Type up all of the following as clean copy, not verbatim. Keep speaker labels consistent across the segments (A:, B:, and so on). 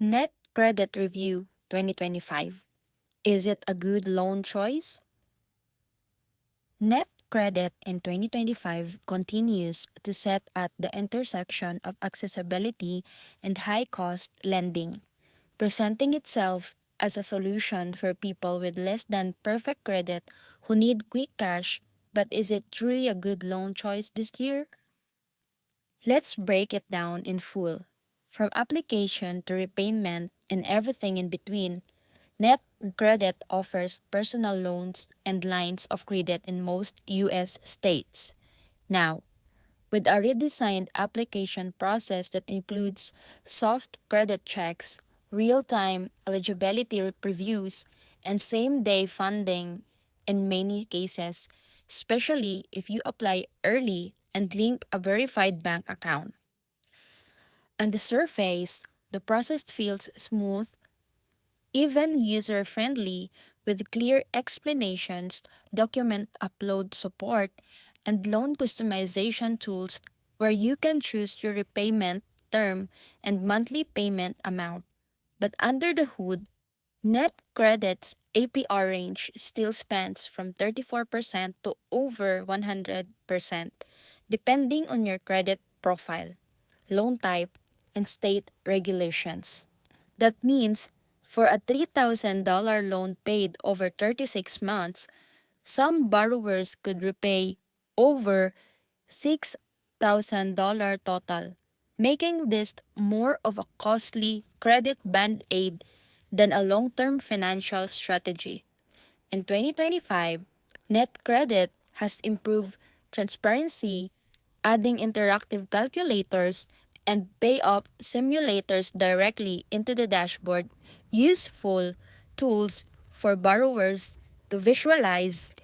A: Net Credit Review 2025. Is it a good loan choice? Net Credit in 2025 continues to set at the intersection of accessibility and high cost lending, presenting itself as a solution for people with less than perfect credit who need quick cash. But is it truly a good loan choice this year? Let's break it down in full. From application to repayment and everything in between, NetCredit offers personal loans and lines of credit in most U.S. states. Now, with a redesigned application process that includes soft credit checks, real time eligibility reviews, and same day funding in many cases, especially if you apply early and link a verified bank account. On the surface, the process feels smooth, even user friendly, with clear explanations, document upload support, and loan customization tools where you can choose your repayment term and monthly payment amount. But under the hood, Net Credit's APR range still spans from 34% to over 100%, depending on your credit profile, loan type, and state regulations. That means for a $3,000 loan paid over 36 months, some borrowers could repay over $6,000 total, making this more of a costly credit band aid than a long term financial strategy. In 2025, NetCredit has improved transparency, adding interactive calculators and pay-up simulators directly into the dashboard, useful tools for borrowers to visualize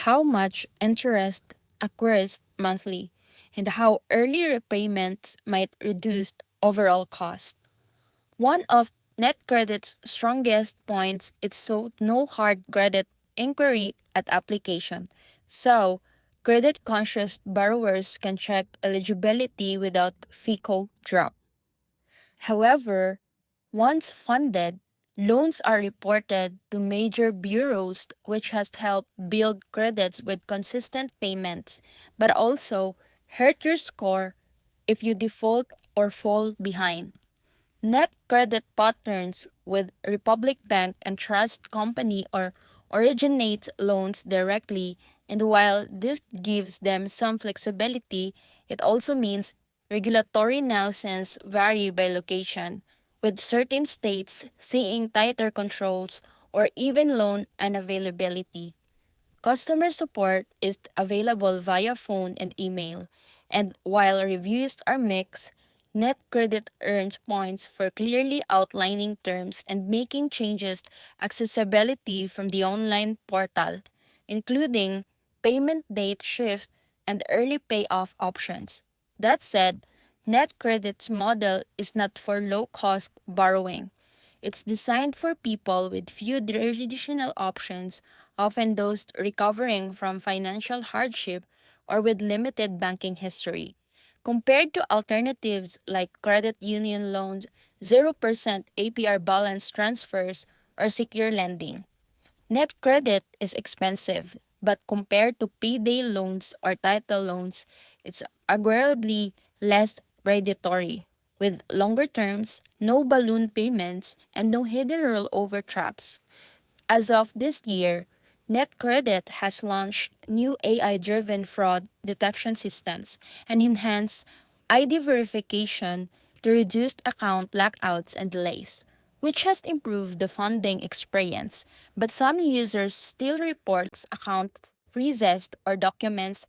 A: how much interest accrues monthly and how early repayments might reduce overall cost. One of NetCredit's strongest points is so no hard credit inquiry at application. So, credit conscious borrowers can check eligibility without FICO drop. However, once funded, loans are reported to major bureaus, which has helped build credits with consistent payments, but also hurt your score if you default or fall behind. Net credit patterns with Republic Bank and Trust Company or originate loans directly, and while this gives them some flexibility, it also means regulatory nuisance vary by location, with certain states seeing tighter controls or even loan unavailability. Customer support is available via phone and email, and while reviews are mixed, NetCredit earns points for clearly outlining terms and making changes accessibility from the online portal, including payment date shift and early payoff options. That said, NetCredit's model is not for low-cost borrowing. It's designed for people with few traditional options, often those recovering from financial hardship or with limited banking history. Compared to alternatives like credit union loans, 0% APR balance transfers, or secure lending. Net credit is expensive, but compared to payday loans or title loans, it's arguably less predatory, with longer terms, no balloon payments, and no hidden rollover traps. As of this year, NetCredit has launched new AI-driven fraud detection systems and enhanced ID verification to reduce account lockouts and delays, which has improved the funding experience. But some users still report account freezes or documents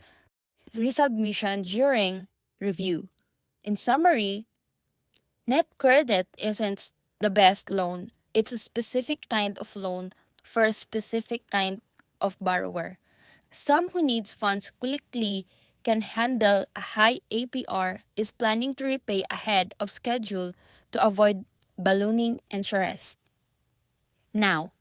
A: resubmission during review. In summary, Net credit isn't the best loan. It's a specific kind of loan for a specific kind of borrower. Some who needs funds quickly can handle a high APR is planning to repay ahead of schedule to avoid ballooning interest. Now,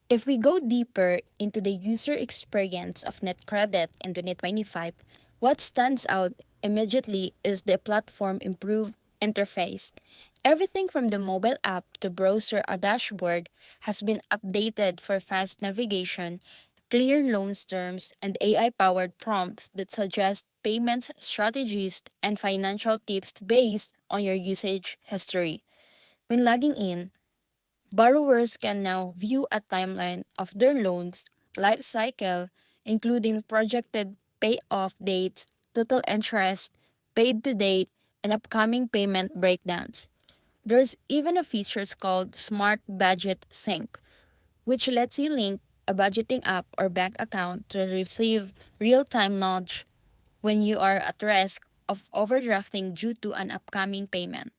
A: if we go deeper into the user experience of NetCredit in 2025, what stands out immediately is the platform improved interface. Everything from the mobile app to browser or dashboard has been updated for fast navigation, clear loans terms, and AI powered prompts that suggest payment strategies and financial tips based on your usage history. When logging in, borrowers can now view a timeline of their loans life cycle, including projected payoff dates, total interest, paid to date, and upcoming payment breakdowns. There's even a feature called Smart Budget Sync, which lets you link a budgeting app or bank account to receive real-time nudge when you are at risk of overdrafting due to an upcoming payment.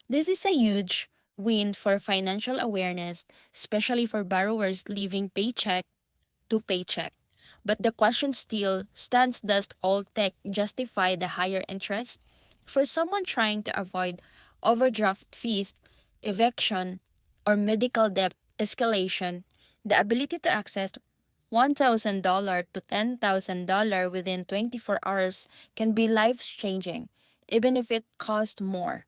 A: This is a huge win for financial awareness, especially for borrowers living paycheck to paycheck. But the question still stands, does all tech justify the higher interest? For someone trying to avoid overdraft fees, eviction, or medical debt escalation, the ability to access $1,000 to $10,000 within 24 hours can be life changing, even if it costs more.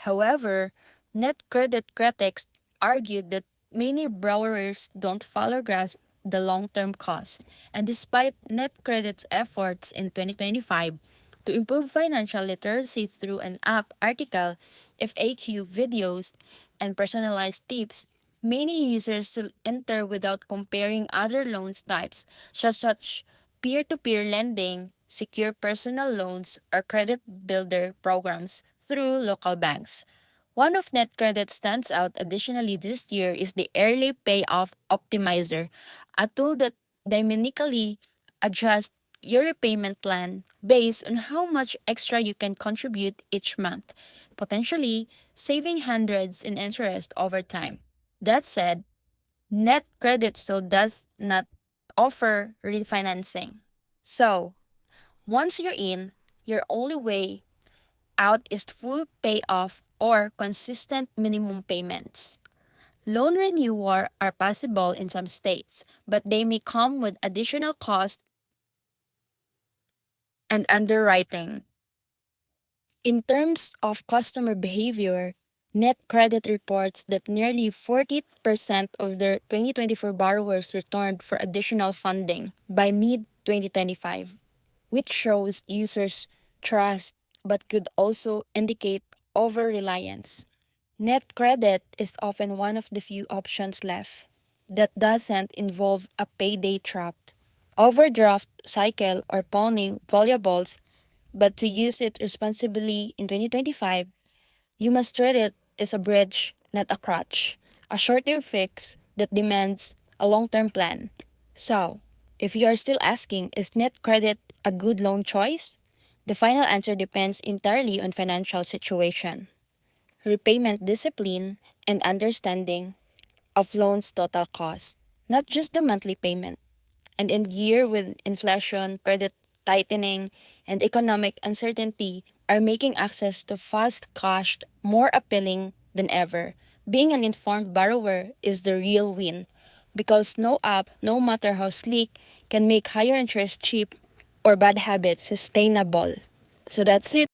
A: However, net credit critics argued that many borrowers don't follow grasp the long-term cost, and despite NetCredit's efforts in 2025 to improve financial literacy through an app article, FAQ videos, and personalized tips, many users still enter without comparing other loans types, such as peer-to-peer lending, secure personal loans, or credit builder programs through local banks. One of NetCredit stands out additionally this year is the Early Payoff Optimizer, a tool that dynamically adjusts your repayment plan based on how much extra you can contribute each month, potentially saving hundreds in interest over time. That said, NetCredit still does not offer refinancing. So, once you're in, your only way out is full payoff or consistent minimum payments. Loan renewal are possible in some states, but they may come with additional cost and underwriting. In terms of customer behavior, NetCredit reports that nearly 40% of their 2024 borrowers returned for additional funding by mid 2025, which shows users' trust but could also indicate over reliance. Net credit is often one of the few options left that doesn't involve a payday trap, overdraft cycle, or pawning valuables, but to use it responsibly in 2025, you must treat it as a bridge, not a crutch, a short-term fix that demands a long-term plan. So, if you are still asking, is net credit a good loan choice? The final answer depends entirely on financial situation, repayment discipline, and understanding of loans' total cost, not just the monthly payment. And in a year with inflation, credit tightening, and economic uncertainty are making access to fast cash more appealing than ever. Being an informed borrower is the real win because no app, no matter how sleek, can make higher interest cheap or bad habits sustainable. So that's it.